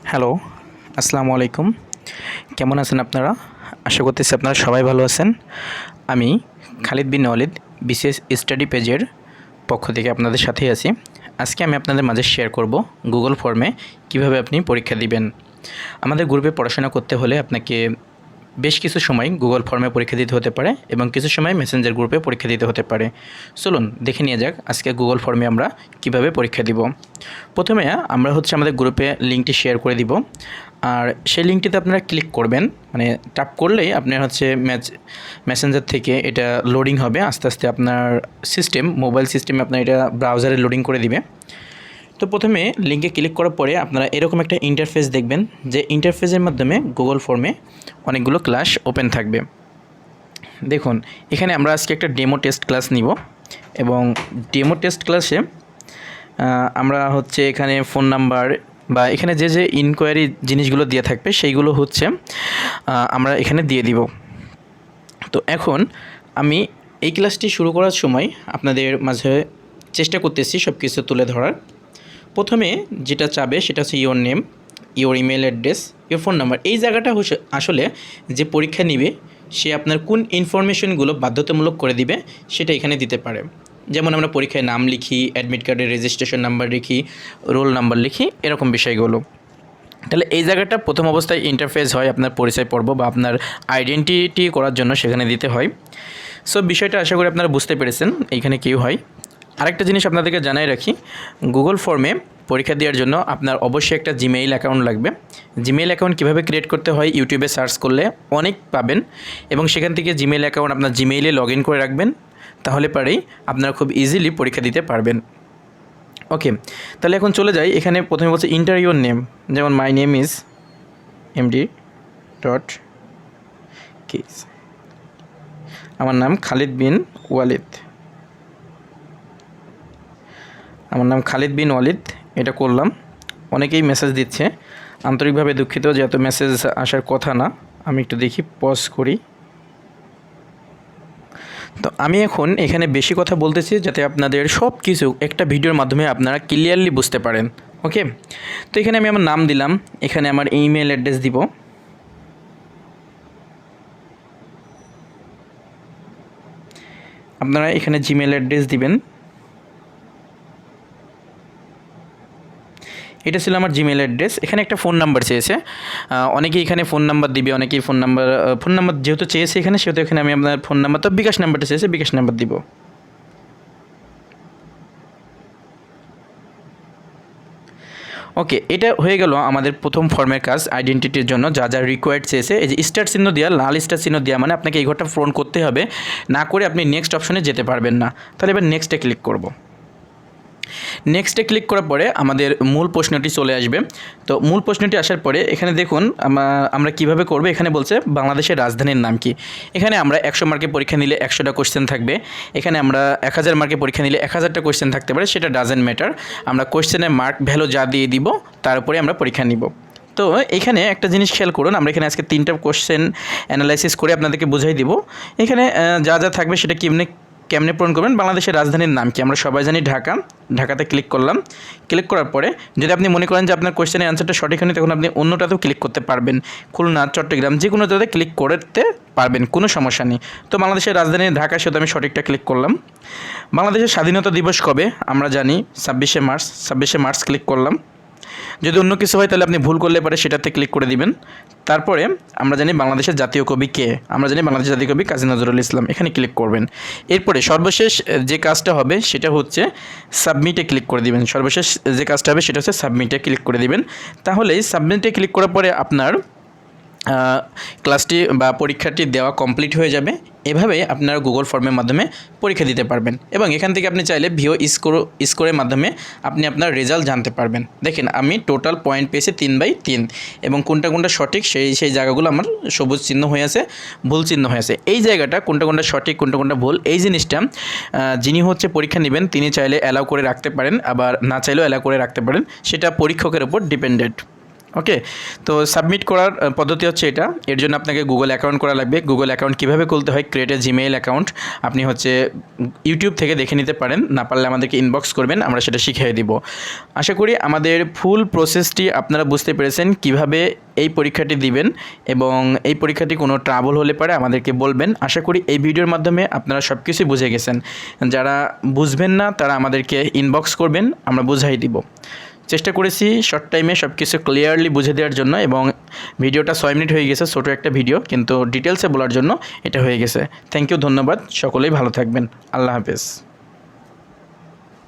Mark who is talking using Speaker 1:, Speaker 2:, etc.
Speaker 1: Hello, আসসালামু আলাইকুম। কেমন আছেন আপনারা? আশা করতেছি আপনারা সবাই ভালো আছেন। আমি খালিদ বিন ওয়ালিদ বিসিএস স্টাডি পেজের পক্ষ থেকে আপনাদের সাথেই আছি। আজকে আমি আপনাদের মাঝে শেয়ার করব গুগল ফর্মে কিভাবে আপনি পরীক্ষা দিবেন। আমাদের গ্রুপে পড়াশোনা করতে হলে আপনাকে বেশ কিছু সময় গুগল ফর্মে পরীক্ষা দিতে হতে পারে এবং কিছু সময় মেসেঞ্জার গ্রুপে পরীক্ষা দিতে হতে পারে। চলুন দেখে নিয়ে যাক আজকে গুগল ফর্মে আমরা কিভাবে পরীক্ষা দিব। প্রথমে আমরা আমাদের গ্রুপে লিঙ্কটি শেয়ার করে দিব, আর সেই লিঙ্কটিতে আপনারা ক্লিক করবেন, মানে ট্যাপ করলেই আপনার মেসেঞ্জার থেকে এটা লোডিং হবে। আস্তে আস্তে আপনার মোবাইল সিস্টেমে আপনার এটা ব্রাউজারে লোডিং করে দিবে। তো প্রথমে লিঙ্কে ক্লিক করার পরে আপনারা এরকম একটা ইন্টারফেস দেখবেন, যে ইন্টারফেসের মাধ্যমে গুগল ফর্মে অনেকগুলো ক্লাস ওপেন থাকবে। দেখুন, এখানে আমরা আজকে একটা ডেমো টেস্ট ক্লাস নিব এবং ডেমো টেস্ট ক্লাসে আমরা এখানে ফোন নাম্বার বা এখানে যে যে ইনকোয়ারি জিনিসগুলো দিয়ে থাকবে সেইগুলো আমরা এখানে দিয়ে দিব। তো এখন আমি এই ক্লাসটি শুরু করার সময় আপনাদের মাঝে চেষ্টা করতেছি সব কিছু তুলে ধরার। প্রথমে যেটা চাবে সেটা হচ্ছে your name, your email address, your phone number. এই জায়গাটা আসলে যে পরীক্ষা নিবে সে আপনার কোন ইনফরমেশনগুলো বাধ্যতামূলক করে দিবে সেটা এখানে দিতে পারে। যেমন আমরা পরীক্ষায় নাম লিখি, অ্যাডমিট কার্ডের রেজিস্ট্রেশন নাম্বার লিখি, রোল নাম্বার লিখি, এরকম বিষয়গুলো। তাহলে এই জায়গাটা প্রথম অবস্থায় ইন্টারফেস হয় আপনার পরিচয় পর্ব বা আপনার আইডেন্টিটি করার জন্য সেখানে দিতে হয়। সো বিষয়টা আশা করি আপনারা বুঝতে পেরেছেন এইখানে কী হয়। আরেকটা জিনিস আপনাদেরকে জানাই রাখি, গুগল ফর্মে পরীক্ষা দেওয়ার জন্য আপনার অবশ্যই একটা জিমেইল অ্যাকাউন্ট লাগবে। জিমেইল অ্যাকাউন্ট কীভাবে ক্রিয়েট করতে হয় ইউটিউবে সার্চ করলে অনেক পাবেন, এবং সেখান থেকে জিমেইল অ্যাকাউন্ট আপনার জিমেইলে লগ ইন করে রাখবেন, তাহলে পরেই আপনারা খুব ইজিলি পরীক্ষা দিতে পারবেন। ওকে, তাহলে এখন চলে যাই। এখানে প্রথমে বলছে ইন্টার ইউর নেম, যেমন মাই নেম ইজ MD.Keys, আমার নাম খালিদ বিন ওয়ালিদ, এটা করলাম। অনেকেই মেসেজ দিচ্ছে, আন্তরিকভাবে দুঃখিত যে এত মেসেজ আসার কথা না। আমি একটু দেখি, পজ করি। তো আমি এখন এখানে বেশি কথা বলতেছি যাতে আপনাদের সব কিছু একটা ভিডিওর মাধ্যমে আপনারা ক্লিয়ারলি বুঝতে পারেন। ওকে, তো এখানে আমি আমার নাম দিলাম, এখানে আমার ইমেল অ্যাড্রেস দিব। আপনারা এখানে জিমেল অ্যাড্রেস দিবেন। এটা ছিল আমার জিমেল অ্যাড্রেস। এখানে একটা ফোন নাম্বার চেয়েছে, অনেকেই এখানে ফোন নাম্বার দিবে, অনেকেই ফোন নাম্বার যেহেতু চেয়েছে এখানে, সেহেতু এখানে আমি আপনার ফোন নাম্বার, তো বিকাশ নাম্বারটা চেয়েছে, বিকাশ নাম্বার দিব। ওকে, এটা হয়ে গেল আমাদের প্রথম ফর্মের কাজ। আইডেন্টিটির জন্য যা যা রিকোয়ার্ড চেয়েছে, এই যে স্টার চিহ্ন দেওয়া, লাল স্টার চিহ্ন দেওয়া, মানে আপনাকে এই ঘরটা পূরণ করতে হবে, না করে আপনি নেক্সট অপশনে যেতে পারবেন না। তাহলে এবার নেক্সটে ক্লিক করব। নেক্সটে ক্লিক করার পরে আমাদের মূল প্রশ্নটি চলে আসবে। তো মূল প্রশ্নটি আসার পরে এখানে দেখুন আমরা কিভাবে করব। এখানে বলছে বাংলাদেশের রাজধানীর নাম কি। এখানে আমরা 100 মার্কের পরীক্ষা নিলে 100টা কোশ্চেন থাকবে। এখানে আমরা 1000 মার্কের পরীক্ষা নিলে 1000টা কোশ্চেন থাকতে পারে, সেটা ডাজেন্ট ম্যাটার। আমরা কোশ্চেনের মার্ক ভ্যালু যা দিয়ে দিব তার উপরে আমরা পরীক্ষা নিব। তো এখানে একটা জিনিস খেয়াল করুন, আমরা এখানে আজকে 3টা কোশ্চেন অ্যানালাইসিস করে আপনাদেরকে বুঝাই দিব। এখানে যা যা থাকবে সেটা কেমনে পূরণ করবেন। বাংলাদেশের রাজধানীর নাম কি, আমরা সবাই জানি ঢাকা। ঢাকাতে ক্লিক করলাম। ক্লিক করার পরে যদি আপনি মনে করেন যে আপনার কোয়েশ্চেনের অ্যান্সারটা সঠিক হয়নি, তখন আপনি অন্যটাতেও ক্লিক করতে পারবেন। খুলনা, চট্টগ্রাম, যে কোনোটাতে ক্লিক করতে পারবেন, কোনো সমস্যা নেই। তো বাংলাদেশের রাজধানী ঢাকা, সেহেতু আমি সঠিকটা ক্লিক করলাম। বাংলাদেশের স্বাধীনতা দিবস কবে, আমরা জানি 26শে মার্চ। 26শে মার্চ ক্লিক করলাম। যদি অন্য কিছু হয় তাহলে আপনি ভুল করলে পারে সেটাতে ক্লিক করে দিবেন। তারপরে আমরা জানি বাংলাদেশের জাতীয় কবি কে, আমরা জানি বাংলাদেশের জাতীয় কবি কাজী নজরুল ইসলাম, এখানে ক্লিক করবেন। এরপরে সর্বশেষ যে কাজটা হবে সেটা হচ্ছে সাবমিটে ক্লিক করে দিবেন। সর্বশেষ যে কাজটা হবে সেটা হচ্ছে সাবমিটে ক্লিক করে দিবেন। তাহলেই সাবমিটে ক্লিক করার পরে আপনার ক্লাসটি বা পরীক্ষাটি দেওয়া কমপ্লিট হয়ে যাবে। এভাবে আপনারা গুগল ফর্মের মাধ্যমে পরীক্ষা দিতে পারবেন, এবং এখান থেকে আপনি চাইলে ভিও স্কোরের মাধ্যমে আপনি আপনার রেজাল্ট জানতে পারবেন। দেখেন আমি টোটাল পয়েন্ট পেয়েছি 3/3, এবং কোনটা কোনটা সঠিক সেই জায়গাগুলো আমার সবুজ চিহ্ন হয়ে আছে, ভুল চিহ্ন হয়ে আছে। এই জায়গাটা কোনটা কোনটা সঠিক কোনটা কোনটা ভুল, এই জিনিসটা যিনি পরীক্ষা নেবেন তিনি চাইলে অ্যালাউ করে রাখতে পারেন, আবার না চাইলেও অ্যালাউ করে রাখতে পারেন, সেটা পরীক্ষকের উপর ডিপেন্ডেন্ট। ওকে, তো সাবমিট করার পদ্ধতি হচ্ছে এটা। এর জন্য আপনাকে গুগল অ্যাকাউন্ট করা লাগবে। গুগল অ্যাকাউন্ট কীভাবে খুলতে হয়, ক্রিয়েট এ জিমেইল অ্যাকাউন্ট আপনি হচ্ছে ইউটিউব থেকে দেখে নিতে পারেন, না পারলে আমাদেরকে ইনবক্স করবেন, আমরা সেটা শিখিয়ে দিব। আশা করি আমাদের ফুল প্রসেসটি আপনারা বুঝতে পেরেছেন, কিভাবে এই পরীক্ষাটি দিবেন এবং এই পরীক্ষাটি কোনো ট্রাবল হলে পরে আমাদেরকে বলবেন। আশা করি এই ভিডিওর মাধ্যমে আপনারা সব কিছুই বুঝে গেছেন। যারা বুঝবেন না তারা আমাদেরকে ইনবক্স করবেন, আমরা বুঝাই দিব। চেষ্টা করেছি শর্ট টাইমে সব কিছু ক্লিয়ারলি বুঝে দেওয়ার জন্য, এবং ভিডিওটা 6 মিনিট হয়ে গেছে, ছোটো একটা ভিডিও, কিন্তু ডিটেলসে বলার জন্য এটা হয়ে গেছে। থ্যাংক ইউ, ধন্যবাদ, সকলেই ভালো থাকবেন। আল্লাহ হাফেজ।